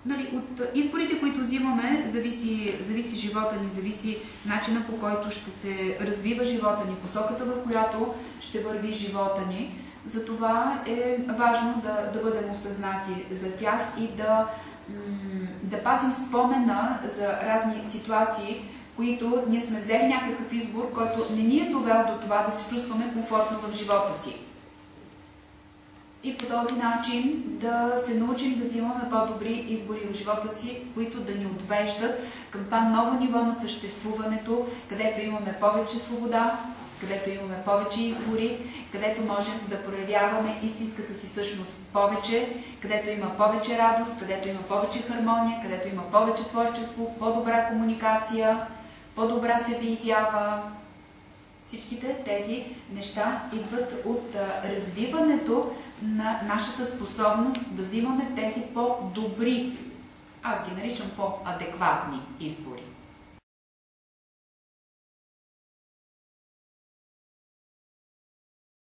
нали, от изборите, които взимаме, зависи живота ни, зависи начина, по който ще се развива живота ни, посоката, в която ще върви живота ни. Затова е важно да бъдем осъзнати за тях и да пазим спомена за разни ситуации, които ние сме взели някакъв избор, който не ни е довел до това да се чувстваме комфортно в живота си. И по този начин да се научим да взимаме по-добри избори в живота си, които да ни отвеждат към това ново ниво на съществуването, където имаме повече свобода, където имаме повече избори, където можем да проявяваме истинската си същност повече, където има повече радост, където има повече хармония, където има повече творчество, по-добра комуникация, по-добра себеизява. Всичките тези неща идват от развиването на нашата способност да взимаме тези по-добри, аз ги наричам по-адекватни избори.